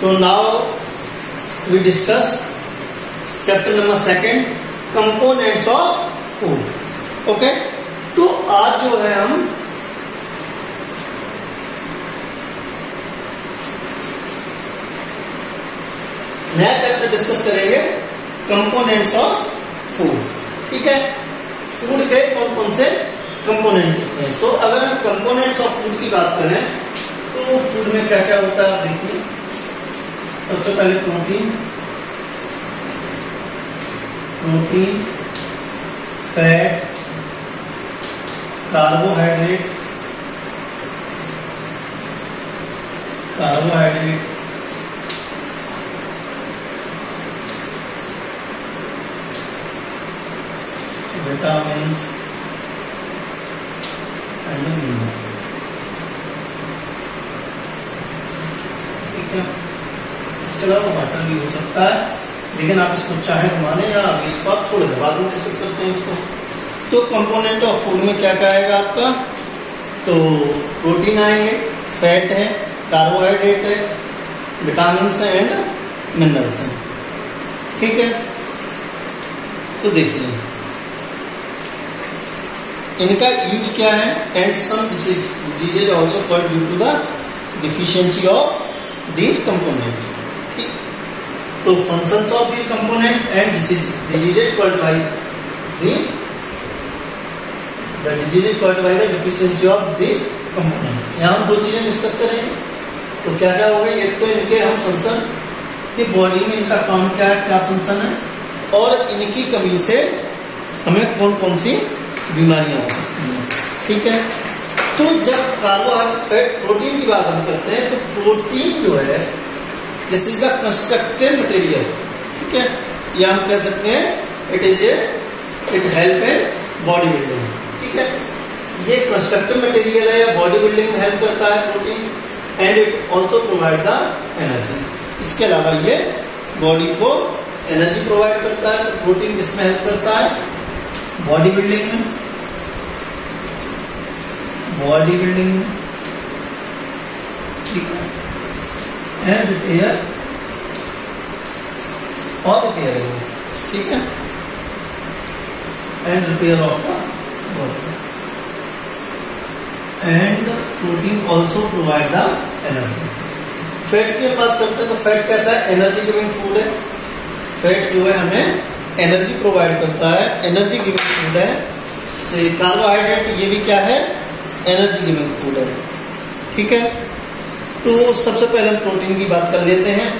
तो now we discuss chapter number 2 components of food. Okay, तो आज जो है हम नया चैप्टर डिस्कस करेंगे, कंपोनेंट्स ऑफ फूड। ठीक है, फूड के कौन कौन से कंपोनेंट होते हैं। तो अगर हम कंपोनेंट्स ऑफ फूड की बात करें तो फूड में क्या क्या होता है, देखिए सबसे पहले protein, fat, carbohydrate, vitamins and mineral. ठीक है, इसके अलावा वाटर भी हो सकता है, लेकिन आप इसको चाहे तो माने या इसको आप छोड़ दें, बाद में डिस्कस करते हैं इसको। तो कंपोनेंट ऑफ फूड में क्या क्या आएगा आपका, तो प्रोटीन आएंगे, फैट है, कार्बोहाइड्रेट है, विटामिन्स है एंड मिनरल्स हैं। ठीक है, तो देखिए इनका यूज क्या है, and some diseases also called due to the deficiency of these component. ठीक, तो functions of these component and diseases called by the diseases called by the deficiency of these component. यहाँ हम दो चीजें डिस्कस करेंगे, तो क्या क्या होगा, एक तो इनके हम फंक्शन की बॉडी में इनका काम क्या है, क्या फंक्शन है, और इनकी कमी से हमें कौन कौन सी बीमारियां हो सकती हैं। ठीक है, तो जब कार्बोहाइड्रेट प्रोटीन की बात हम करते हैं तो प्रोटीन जो है this is the constructive material. ठीक है, या हम कह सकते हैं it help in body building. ठीक है, ये कंस्ट्रक्टिव मटेरियल है या बॉडी बिल्डिंग में हेल्प करता है protein, and it also provide the energy. इसके अलावा ये बॉडी को एनर्जी प्रोवाइड करता है। तो प्रोटीन किसमें हेल्प करता है, बॉडी बिल्डिंग में, ठीक है, एंड रिपेयर और रिपेयर, ठीक है, and repair of the body, and protein also provide the energy. Fat की बात करते हैं तो फैट कैसा है, एनर्जी गिविंग फूड है। फैट जो है हमें एनर्जी प्रोवाइड करता है, एनर्जी गिविंग फूड है। कार्बोहाइड्रेट ये भी क्या है, एनर्जी गिविंग फूड है। ठीक है, तो सबसे पहले हम प्रोटीन की बात कर लेते हैं।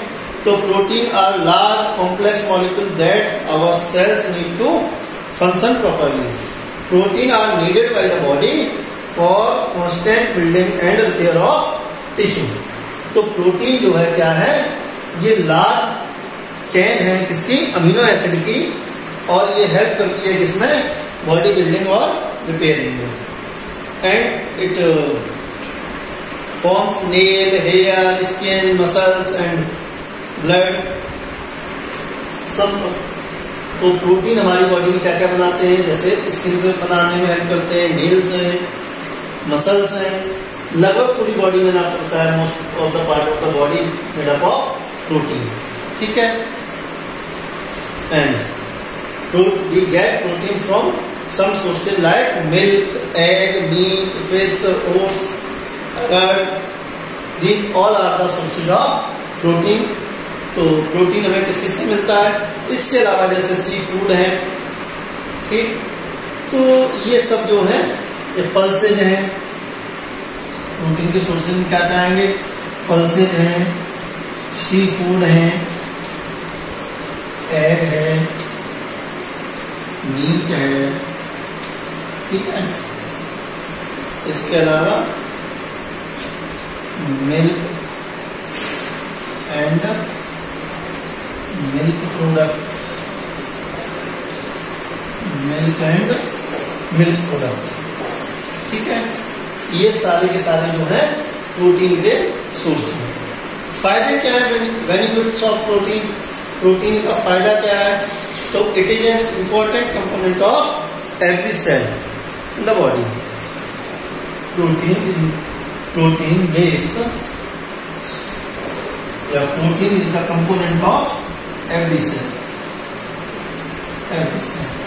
तो protein are large complex molecule that our cells need to function properly. Protein are needed by the body for constant building and repair of tissue. तो प्रोटीन जो है क्या है, ये लार्ज चेन है किसकी, अमीनो एसिड की, और ये हेल्प करती है किसमें, बॉडी बिल्डिंग और रिपेयरिंग में। And it forms nail, hair, skin, muscles and blood सब। तो प्रोटीन हमारी बॉडी में क्या क्या बनाते हैं, जैसे स्किन को बनाने में हेल्प करते हैं, नेल्स हैं, मसल्स हैं, लगभग पूरी बॉडी में ना करता है, most of the part of the body made up of protein. ठीक है, and we get protein from some sources like milk, egg, meat, fish, oats, curd. These all are the sources of protein. तो protein हमें किस किस से मिलता है, इसके अलावा जैसे सी फूड है। ठीक, तो ये सब जो है ये पल्सेज हैं। प्रोटीन के सोर्सेज में क्या कहेंगे, पल्सेज हैं, सी फूड हैं, एग है, मीट है। ठीक है, इसके अलावा मिल्क एंड मिल्क प्रोडक्ट, ठीक है, ये सारे के सारे जो है प्रोटीन के सोर्स हैं। फायदे क्या है, बेनिफिट्स ऑफ प्रोटीन। प्रोटीन का फायदा क्या है, तो it is an important component of every cell in the body. Protein makes या protein is the component of every cell.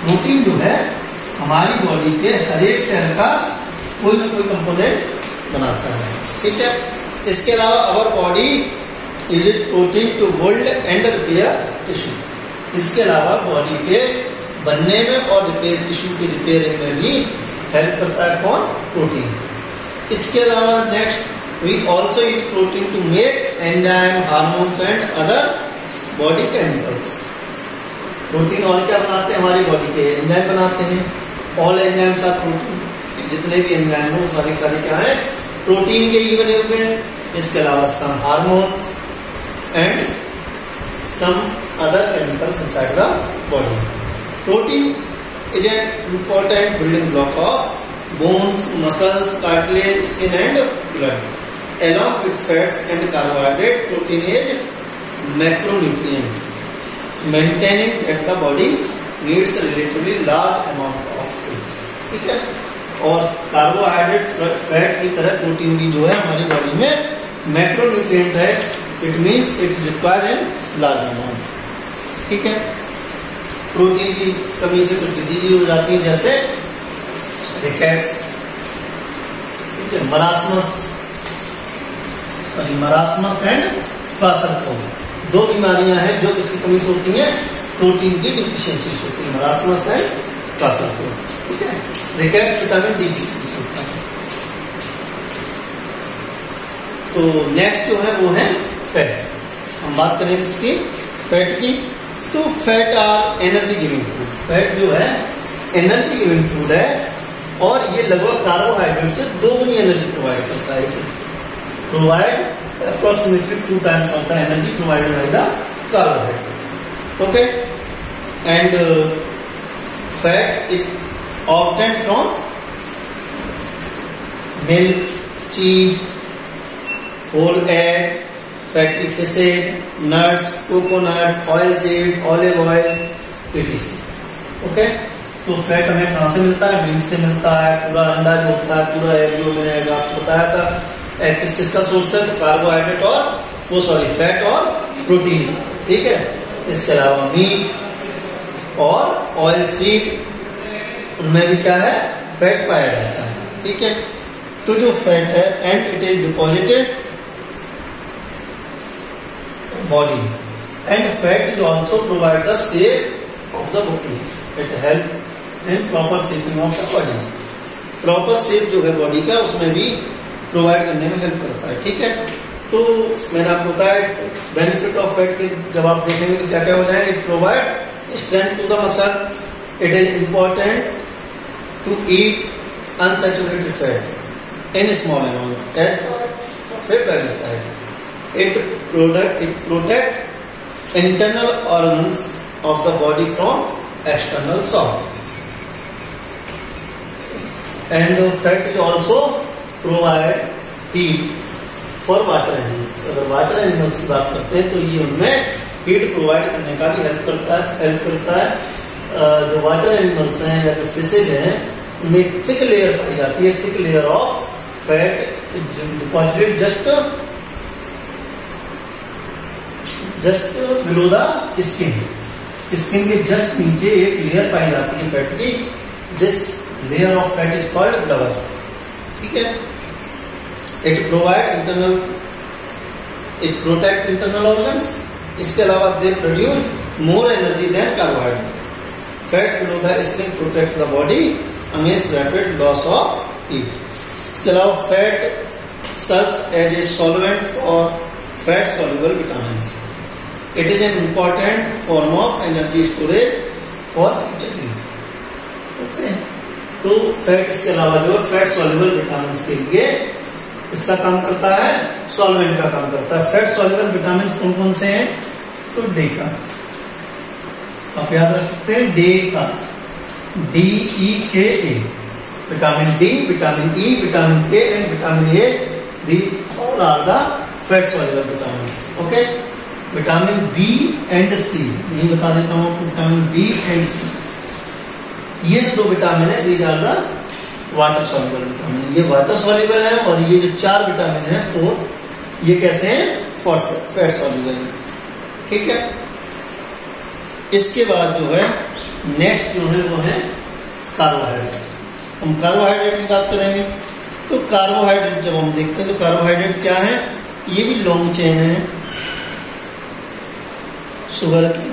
Protein जो है हमारी बॉडी के हर एक सेल का कोई ना कोई कंपोनेंट बनाता है, ठीक है। इसके अलावा our body uses protein to hold and repair tissue. इसके अलावा बॉडी के बनने में और रिपेयर टिश्यू की रिपेयरिंग में भी हेल्प करता है कौन? प्रोटीन। इसके अलावा next we also use protein to make enzyme, hormones and other body chemicals. Protein और क्या बनाते हैं? हमारी बॉडी के एंजाइम बनाते हैं। All enzymes are protein. जितने भी एंजाइम हो सारी क्या है? प्रोटीन के ही बने हुए हैं। इसके अलावा some hormones and some other chemicals inside the body. Protein is an important building block of bones, muscles, cartilage, skin and blood. Along with fats and carbohydrate, protein is macronutrient, maintaining that the body needs a relatively large amount of food, ठीक है। और carbohydrate, fat की तरह protein भी जो है हमारी body में मैक्रोन्यूट्रिएंट है। It means it require in large amount, ठीक है। प्रोटीन की कमी से कुछ डिजीज हो जाती है, जैसे रिकेट्स, ठीक है, मरासमस एंड क्वाशरकोमा। दो बीमारियां हैं जो किसकी कमी से होती हैं? प्रोटीन की डिफिशियंसी से होती है, मरासमस एंड क्वाशरकोमा, ठीक है। रिकेट्स विटामिन डी की कमी से होता है। तो नेक्स्ट जो है वो है फैट। हम बात करें इसकी फैट की, तो fat are energy giving food. Fat जो है एनर्जी गिविंग फूड है और ये लगभग कार्बोहाइड्रेट से दोगुनी एनर्जी प्रोवाइड करता है। Provide approximately 2 times of the energy provided by the carbohydrate. Okay, and fat is obtained from milk, cheese, whole egg, fatty fishes, nuts, coconut, oilseed, olive oil, etc. Okay, तो fat हमें कहाँ से मिलता है? Milk से मिलता है। पूरा अंडा जो होता है, पूरा एग जो मैंने आपको बताया था, किस किसका सोर्स है? तो कार्बोहाइड्रेट और फैट और प्रोटीन, ठीक है। इसके अलावा मीट और ऑयल सीड, उनमें भी क्या है? फैट पाया जाता है, ठीक है। तो जो फैट है and it is deposited body and fat is also provide the shape of the body. It help in proper shaping of the body. Proper shape जो है बॉडी का उसमें भी प्रोवाइड करने में हेल्प करता है, ठीक है। तो मैंने आपको बताया बेनिफिट ऑफ फैट के जब आप देखेंगे तो क्या क्या हो जाएगा? It provide strength to the muscle. It is important to eat unsaturated fat in small amount as of a balanced diet. It protect internal organs of the body from external shock. And fat is also provide heat for water animals. अगर water animals की बात करते हैं तो ये उनमें heat provide करने का भी हेल्प करता है। जो वाटर एनिमल्स हैं या जो फिशेज हैं उनमें थिक लेयर पाई जाती है, thick layer of fat deposited just below the skin के जस्ट नीचे एक लेयर पाई जाती है फैट की। This layer of fat is called blubber, ठीक है। It provide it protect internal organs. इसके अलावा they produce more energy than carbohydrate. Fat below the skin protect the body against rapid loss of heat. इसके अलावा fat serves as a solvent for fat soluble vitamins. It is an important form of energy storage for future heat. Okay, तो fat इसके अलावा जो fat soluble vitamin के लिए इसका काम करता है, सॉल्वेंट का काम करता है। फैट सॉल्युबल विटामिन कौन कौन से हैं? तो डे का आप याद रख सकते हैं, डे का DEKA, vitamin D, vitamin E, vitamin K and vitamin A. These all are the fat soluble vitamin. Okay, vitamin B and C, यही बता देता हूं आपको, विटामिन बी एंड सी ये जो दो विटामिन है these are the water soluble vitamin. ये वाटर सॉल्युबल है और ये जो 4 विटामिन है 4 ये कैसे हैं? फैट सॉल्युबल है। ठीक है, इसके बाद जो है नेक्स्ट जो है वो है कार्बोहाइड्रेट। हम कार्बोहाइड्रेट की बात करेंगे। तो कार्बोहाइड्रेट जब हम देखते हैं तो कार्बोहाइड्रेट क्या है, ये भी लॉन्ग चेन है शुगर की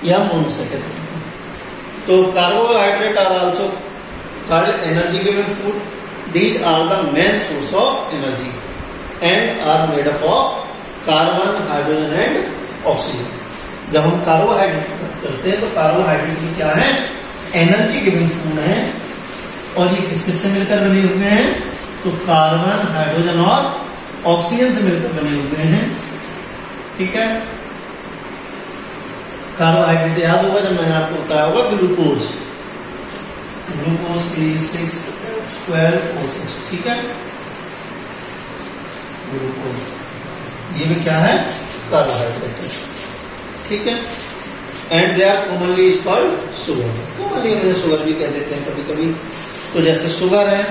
या मोनोसैकेराइड। तो carbohydrate are also called energy giving food. These are the main source of energy and are made up of carbon, hydrogen and oxygen. जब हम कार्बोहाइड्रेट की बात करते हैं तो कार्बोहाइड्रेट भी क्या है, एनर्जी गिविंग फूड है। और ये किस किस से मिलकर बने हुए हैं, तो कार्बन, हाइड्रोजन और ऑक्सीजन से मिलकर बने हुए हैं। ठीक है, कार्बोहाइड्रेट याद होगा जब मैंने आपको बताया होगा ग्लूकोज, ग्लूकोज C6H12O6। ठीक है, ग्लूकोज ये भी क्या है, कार्बोहाइड्रेट है। ठीक है, and they are commonly called sugar. Commonly हम शुगर भी कह देते हैं कभी कभी। तो जैसे शुगर है,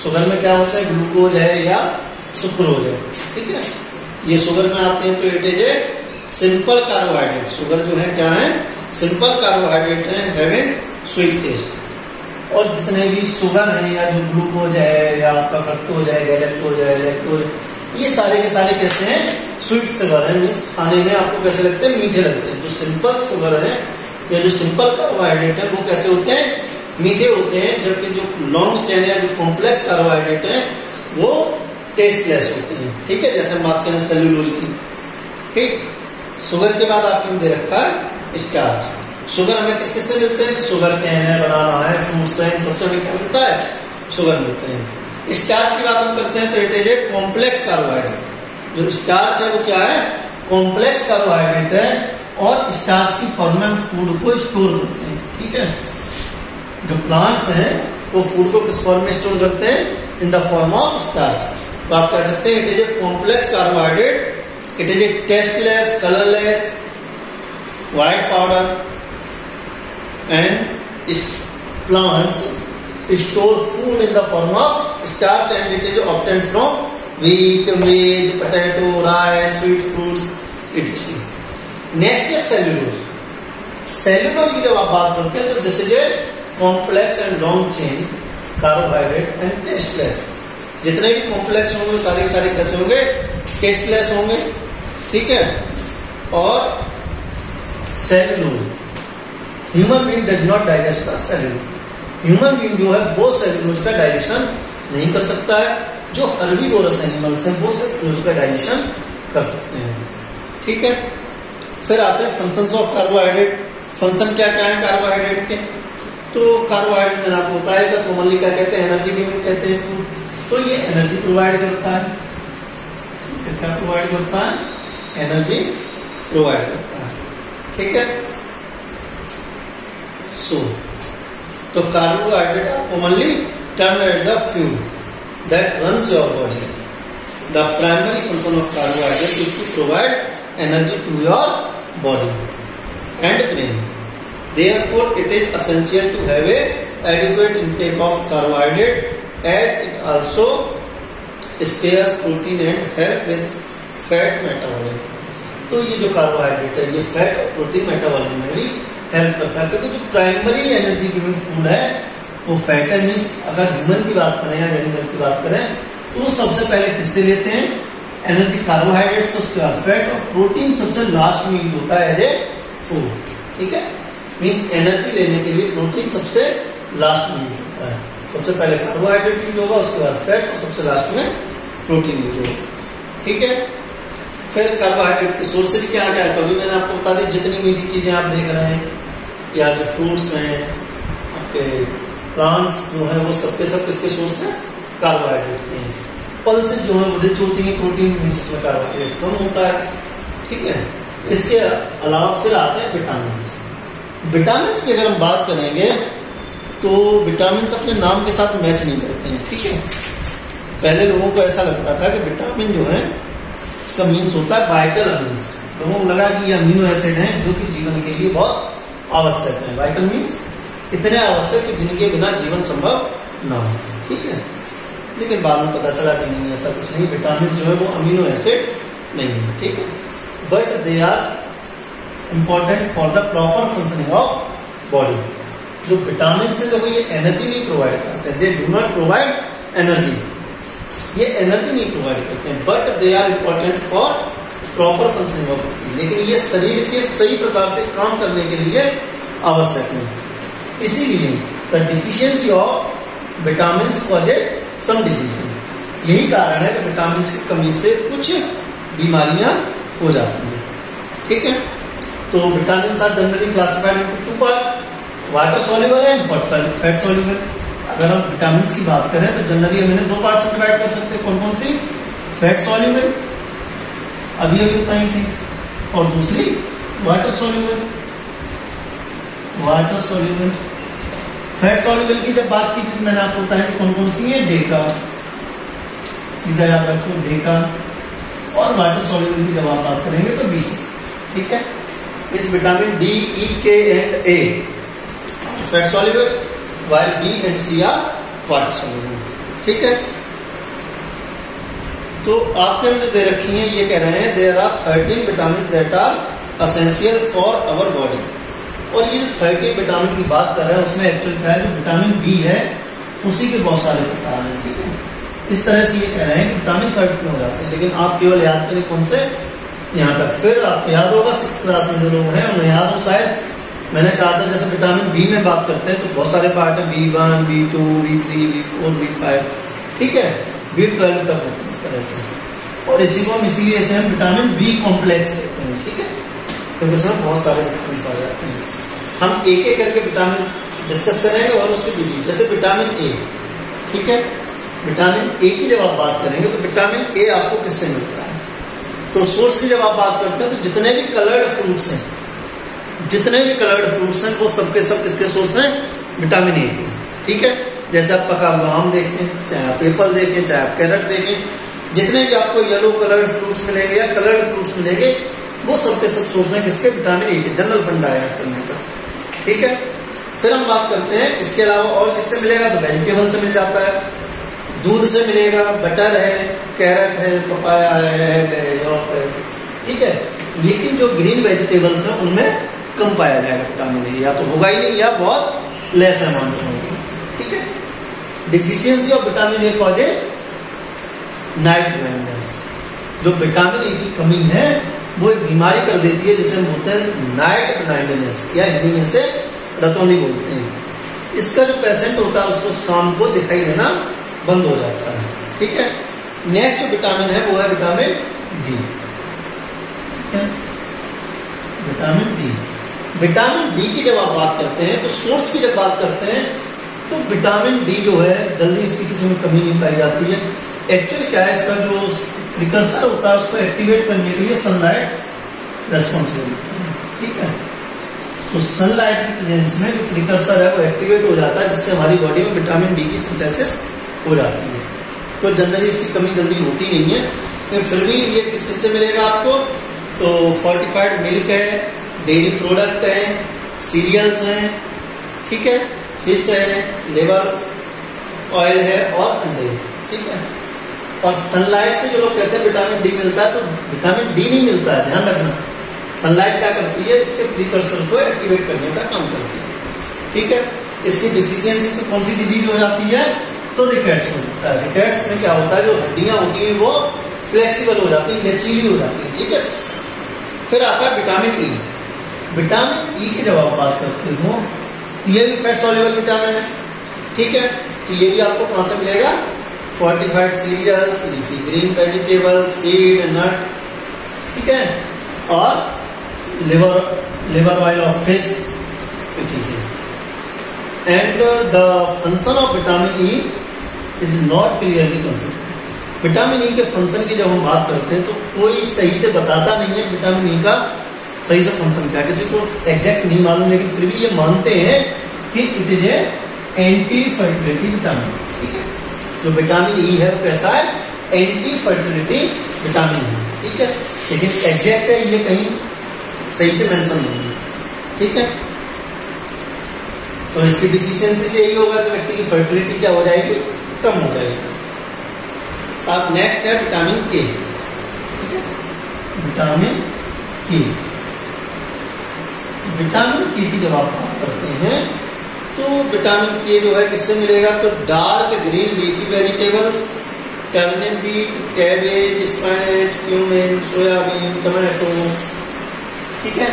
शुगर में क्या होता है, ग्लूकोज है या सुक्रोज है। ठीक है, ये शुगर में आते हैं। तो it is a simple carbohydrate. Sugar जो है क्या है, सिंपल कार्बोहाइड्रेट है हैविंग स्वीट टेस्ट। और जितने भी शुगर है या जो ग्लूकोज है या आपका फ्रक्टोज है, गैलेक्टोज है, लैक्टोज, ये सारे के सारे कैसे हैं, स्वीट शुगर है। मीन्स खाने में आपको कैसे लगते हैं, मीठे लगते हैं। जो सिंपल शुगर है या जो सिंपल कार्बोहाइड्रेट है वो कैसे होते हैं, मीठे होते हैं। जबकि जो लॉन्ग चेन या जो कॉम्प्लेक्स कार्बोहाइड्रेट है वो टेस्टलेस होते हैं। ठीक है, जैसे हम बात करें सेल्यूलोज की। ठीक, शुगर के बाद आपने दे रखा है स्टार्च। शुगर हमें किस किस से मिलते हैं, शुगर कैन है, बनाना है, फ्रूट्स है, इन सबसे हमें क्या मिलता है, शुगर मिलते हैं। स्टार्च की बात हम करते हैं तो it is a complex carbohydrate. जो स्टार्च है वो क्या है, कॉम्प्लेक्स कार्बोहाइड्रेट है। और स्टार्च की फॉर्म में हम फूड को स्टोर करते हैं। ठीक है, जो प्लांट्स हैं वो फूड को किस फॉर्म में स्टोर करते हैं, in the form of starch. तो आप कह सकते हैं it is a complex carbohydrate. It is a tasteless, colorless, white powder, and plants store food in the form of starch, and it is obtained from wheat, maize, potato, rice, sweet fruits, etc. Next is cellulose. Cellulose की जब आप बात करते हैं तो this is a complex and long chain carbohydrate and tasteless. जितने भी complex होंगे सारे सारे कैसे होंगे, टेस्टलेस होंगे। ठीक है, और cellulose, human being does not digest the cellulose. Human being जो है वो सेल्यूलोज का डाइजेशन नहीं कर सकता है। जो हर्बीवोरस एनिमल्स हैं वो सेल्यूलोज का डाइजेशन कर सकते हैं। ठीक है, फिर आते हैं फंक्शंस ऑफ कार्बोहाइड्रेट। फंक्शन क्या क्या है कार्बोहाइड्रेट के, तो कार्बोहाइड्रेट मैंने आपको बताया था, कॉमनली क्या कहते हैं, एनर्जी गिविंग कहते हैं फूड। तो ये एनर्जी प्रोवाइड करता है। क्या प्रोवाइड करता है, एनर्जी प्रोवाइड करता है। ठीक है, सो तो carbohydrate are commonly termed as the fuel that runs your body. The primary function of carbohydrate is to provide energy to your body and brain. Therefore, it is essential to have a adequate intake of carbohydrate, as it also spares protein and help with fat metabolism. तो ये जो carbohydrate है ये fat और protein metabolism में भी help करता है। क्योंकि जो प्राइमरी एनर्जी गिविंग फूड है वो फैट है। मीन्स अगर ह्यूमन की बात करें या एनिमल की बात करें तो सबसे पहले किससे लेते हैं, एनर्जी कार्बोहाइड्रेट से, उसके बाद फैट, और प्रोटीन सबसे लास्ट में यूज होता है एज ए फूड। ठीक है, मीन्स एनर्जी लेने के लिए प्रोटीन सबसे लास्ट में यूज होता है। सबसे पहले कार्बोहाइड्रेट यूज होगा, उसके बाद फैट, और सबसे लास्ट में प्रोटीन यूज होगा। ठीक है, फिर कार्बोहाइड्रेट के सोर्सेज क्या क्या है, तो अभी मैंने आपको बता दी जितनी मीठी चीजें आप देख रहे हैं या जो फ्रूट्स हैं, आपके प्लांट्स जो है वो सबके सब किसके सोर्स हैं, कार्बोहाइड्रेट के हैं। पल्सेज जो है वो रिच होती है प्रोटीन, मीन्स उसमें कार्बोहाइड्रेट कम होता है। ठीक है, इसके अलावा फिर आते हैं विटामिन। विटामिन की अगर हम बात करेंगे तो विटामिन अपने नाम के साथ मैच नहीं करते हैं। ठीक है, पहले लोगों को ऐसा लगता था कि विटामिन जो है इसका मीन्स होता है वाइटल अमीन्स। लोगों को लगा कि ये अमीनो एसिड हैं जो कि जीवन के लिए बहुत आवश्यक है। वाइटल मीन्स इतने आवश्यक कि जिनके बिना जीवन संभव ना हो। ठीक है, लेकिन बाद में पता चला कि नहीं, ऐसा कुछ नहीं। विटामिन जो है वो अमीनो एसिड नहीं है, ठीक है, but they are important for the proper functioning of body. जो विटामिन से जो ये एनर्जी नहीं प्रोवाइड करते हैं, they do not provide energy, ये एनर्जी नहीं प्रोवाइड करते हैं, but they are important for proper functioning of body, लेकिन ये शरीर के सही प्रकार से काम करने के लिए आवश्यक नहीं। इसीलिए the deficiency of vitamin causes some disease, यही कारण है कि विटामिन की कमी से कुछ बीमारियां हो जाती हैं, ठीक है। तो vitamin are generally classified into two part, water soluble and fat soluble. अगर हम विटामिन की बात करें तो जनरली हम इन्हें दो पार्ट में डिवाइड कर सकते हैं, कौन कौन सी? फैट सॉल्युबल, अभी अभी बताई थी, और दूसरी water soluble. Water soluble, fat soluble की जब बात की थी मैंने आपको बताया कौन कौन सी है, डेका, सीधा याद रखो डेका, और वाटर सॉल्युबल की जब आप बात करेंगे तो बीसी, ठीक है। विथ विटामिन डी, ई, के and A fat soluble, while B and C are water soluble, ठीक है। तो आपके में जो दे रखी हैं ये कह रहे हैं there are 13 vitamins that are essential for our body, और ये जो 13 विटामिन की बात कर रहे हैं उसमें एक्चुअल क्या है, जो विटामिन बी है उसी के बहुत सारे प्रकार हैं, ठीक है। इस तरह से ये कह रहे हैं कि विटामिन 13 हो जाते हैं, लेकिन आप केवल याद करें कौन से, यहाँ तक। फिर आपको याद होगा 6th क्लास में जो लोग हैं उन्हें याद हो शायद, मैंने कहा था जैसे विटामिन बी में बात करते हैं तो बहुत सारे पार्ट है, B1, B2, B3, B4, B5, ठीक है, B12 तक होते हैं इस तरह से, और इसी को हम इसीलिए इसे हम विटामिन बी कॉम्प्लेक्स कहते हैं, ठीक है, क्योंकि उसमें बहुत सारे विटामिन आ जाते हैं। हम एक एक करके विटामिन डिस्कस करेंगे और उसकी डिजीज, जैसे विटामिन ए, ठीक है, विटामिन ए की जब आप बात करेंगे तो विटामिन ए आपको किससे मिलता है, तो सोर्स की जब आप बात करते हैं तो जितने भी कलर्ड फ्रूट्स हैं, जितने भी कलर्ड फ्रूट्स हैं वो सबके सब किसके सोर्स हैं, विटामिन ए के, ठीक है। जैसे आप पका हुआ आम देखें, चाहे आप एप्पल देखें, चाहे आप कैरेट देखें, जितने भी आपको येलो कलर्ड फ्रूट्स मिलेंगे या कलर्ड फ्रूट्स मिलेंगे वो सबके सब सोर्स हैं किसके, विटामिन ए के। जनरल फंडा है याद करने का, ठीक है। फिर हम बात करते हैं इसके अलावा और किससे मिलेगा, तो वेजिटेबल से मिल जाता है, दूध से मिलेगा, बटर है, कैरेट है, पपाया है, एग है, यॉक है, ठीक है। लेकिन जो ग्रीन वेजिटेबल्स हैं उनमें कम पाया जाएगा विटामिन ए, या तो होगा ही नहीं या बहुत लेस अमाउंट में होगा, ठीक है। Deficiency of vitamin A causes night blindness, जो विटामिन ए की कमी है वो एक बीमारी कर देती है जिसे हम बोलते हैं नाइट ब्लाइंडनेस, या हिंदी में से रतौनी बोलते हैं। इसका जो पेशेंट होता है उसको शाम को दिखाई देना बंद हो जाता है, ठीक है। नेक्स्ट जो विटामिन है वो है विटामिन डी, ठीक है, विटामिन डी। विटामिन डी की जब आप बात करते हैं तो सोर्स की जब बात करते हैं तो विटामिन डी जो है जल्दी इसकी किसी में कमी नहीं पाई जाती है। एक्चुअली क्या है, इसका जो प्रिकर्सर होता है उसको एक्टिवेट करने के लिए सनलाइट रेस्पॉन्सिबल, ठीक है। तो सनलाइट की प्रेजेंस में जो प्रिकर्सर है वो एक्टिवेट हो जाता है जिससे हमारी बॉडी में विटामिन डी की सिंथेसिस हो जाती है। तो जनरली इसकी कमी जल्दी होती नहीं है, फिर भी ये किस किस से मिलेगा आपको, तो फोर्टिफाइड मिल्क है, डेयरी प्रोडक्ट है, सीरियल्स हैं, ठीक है, फिश है, लेबर ऑयल है और अंडे, ठीक है। और सनलाइट से जो लोग कहते हैं विटामिन डी मिलता है, तो विटामिन डी नहीं मिलता है, ध्यान रखना। सनलाइट क्या करती है, इसके प्रिकर्सर को एक्टिवेट करने का काम करती है, ठीक है। इसकी डिफिशियंसी से कौन सी डिजीज हो जाती है, तो रिकेट्स हो जाता है। रिकेट्स में क्या होता है, जो हड्डियां होती हैं वो फ्लेक्सिबल हो जाती है, लचीली हो जाती है, ठीक है। फिर आता है विटामिन ई। विटामिन ई की जब आप बात करते हो ये भी फैट सॉल्युबल विटामिन है, ठीक है। तो ये भी आपको कहां से मिलेगा, fortified cereals, leafy green vegetable, seed, nut, ठीक है, और liver oil of fish, and the function of vitamin E is not clearly considered. Vitamin E के फंक्शन की जब हम बात करते हैं तो कोई सही से बताता नहीं है विटामिन ई का सही से फंक्शन क्या है, किसी को एग्जैक्ट नहीं मालूम, लेकिन फिर भी ये मानते हैं कि it is a anti fertility vitamin, ठीक है। जो विटामिन ई है वो कैसा है, एंटी फर्टिलिटी विटामिन है, ठीक है, लेकिन एग्जैक्ट है ये कहीं सही से मेंशन नहीं है, ठीक है। तो इसकी डिफिशियंसी से यही होगा कि व्यक्ति की फर्टिलिटी क्या हो जाएगी, कम हो जाएगी। अब नेक्स्ट है विटामिन के, ठीक है। Vitamin K. विटामिन के की जब आप बात करते हैं तो विटामिन के जो है किससे मिलेगा, तो dark green leafy vegetables, turnip beet, cabbage, spinach, cumin, soybean, tomato, ठीक है।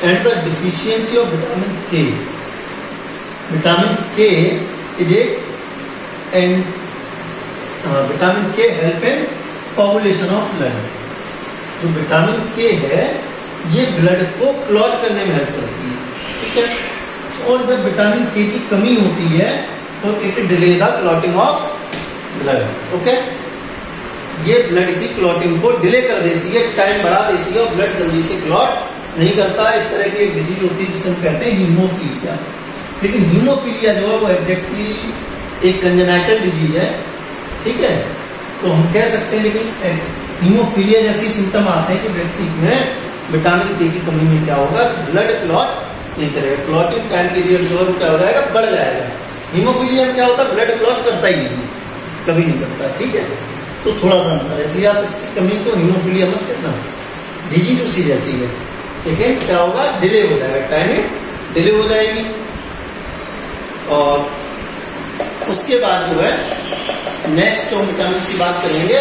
And the deficiency of vitamin K. Vitamin K is and vitamin K help in coagulation of blood. जो विटामिन के है ये ब्लड को clot करने में help करती है, ठीक है। और जब विटामिन के की कमी होती है तो it delay the clotting of blood, okay. ये ब्लड की क्लॉटिंग को डिले कर देती है, टाइम बढ़ा देती है और ब्लड जल्दी से क्लॉट नहीं करता। इस तरह की एक डिजीज होती है जिसे हम कहते हैं हीमोफीलिया। लेकिन हीमोफीलिया जो है वो एग्जैक्टली एक कंजेनाइटल डिजीज है, ठीक है। तो हम कह सकते हैं, लेकिन हीमोफीलिया जैसी सिम्टम आते हैं कि व्यक्ति में विटामिन के की कमी में क्या होगा, ब्लड क्लॉट नहीं करेगा, क्लॉटिंग टाइम पीरियड जो है वो क्या हो जाएगा, बढ़ जाएगा। हीमोफीलिया में क्या होता है, ब्लड क्लॉट करता ही नहीं, कभी नहीं करता, ठीक है। तो थोड़ा सा अंतर है, इसलिए आप इसकी कमी को हीमोफीलिया मत करना, डिजीज उसी जैसी है, लेकिन क्या होगा, डिले हो जाएगा, टाइमिंग डिले हो जाएगी। और उसके बाद जो है नेक्स्ट जो विटामिन की बात करेंगे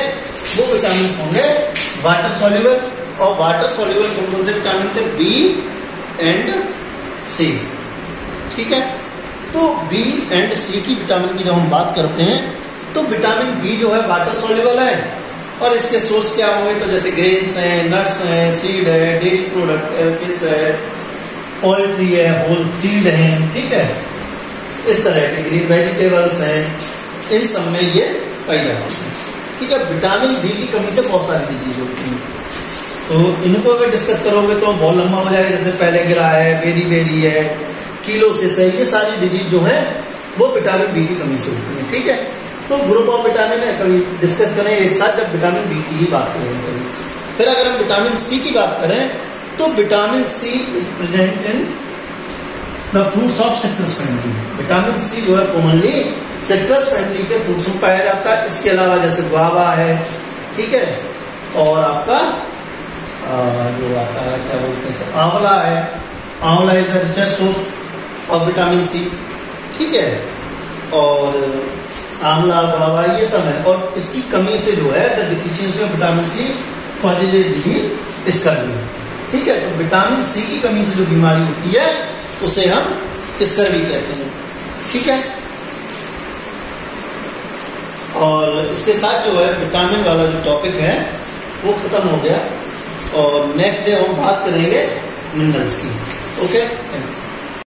वो विटामिन होंगे वाटर सॉल्युबल। और वाटर सॉल्युबल कौन कौन से विटामिन थे, बी एंड सी, ठीक है। तो बी एंड सी की विटामिन की जब हम बात करते हैं तो विटामिन बी जो है वाटर सॉल्युबल है। और इसके सोर्स क्या होंगे, तो जैसे ग्रेन्स हैं, नट्स हैं, सीड है, डेयरी प्रोडक्ट है, फिश है, पोल्ट्री है, होल सीड है, ठीक है। इस तरह के ग्रीन वेजिटेबल्स हैं, इन सब में ये पाई जाती है, ठीक है। विटामिन बी की कमी से बहुत सारी डिजीज होती है, तो इनको अगर डिस्कस करोगे तो बहुत लंबा हो जाएगा। जैसे पहले गिरा है, बेरी बेरी है, किलोसिस है, ये सारी डिजीज जो है वो विटामिन बी की कमी से होती है, ठीक है। तो ग्रुप ऑफ विटामिन है, कभी डिस्कस करें एक साथ जब विटामिन बी की ही बात करेंगे। फिर अगर हम विटामिन सी की बात करें तो vitamin C is present in the fruits of citrus family. Vitamin C जो है कॉमनली सिट्रस फैमिली के फ्रूट्स में पाया जाता है। इसके अलावा जैसे गुआवा है, ठीक है, और आपका जो आता है क्या बोलते हैं, आंवला है, amla is the richest source of vitamin C, ठीक है। और आंवला, गुआवा ये सब है। और इसकी कमी से जो है the deficiency of vitamin C causes disease इसका भी, ठीक है। तो विटामिन सी की कमी से जो बीमारी होती है उसे हम स्कर्वी कहते हैं, ठीक है। और इसके साथ जो है विटामिन वाला जो टॉपिक है वो खत्म हो गया और नेक्स्ट डे हम बात करेंगे मिनरल्स की, ओके।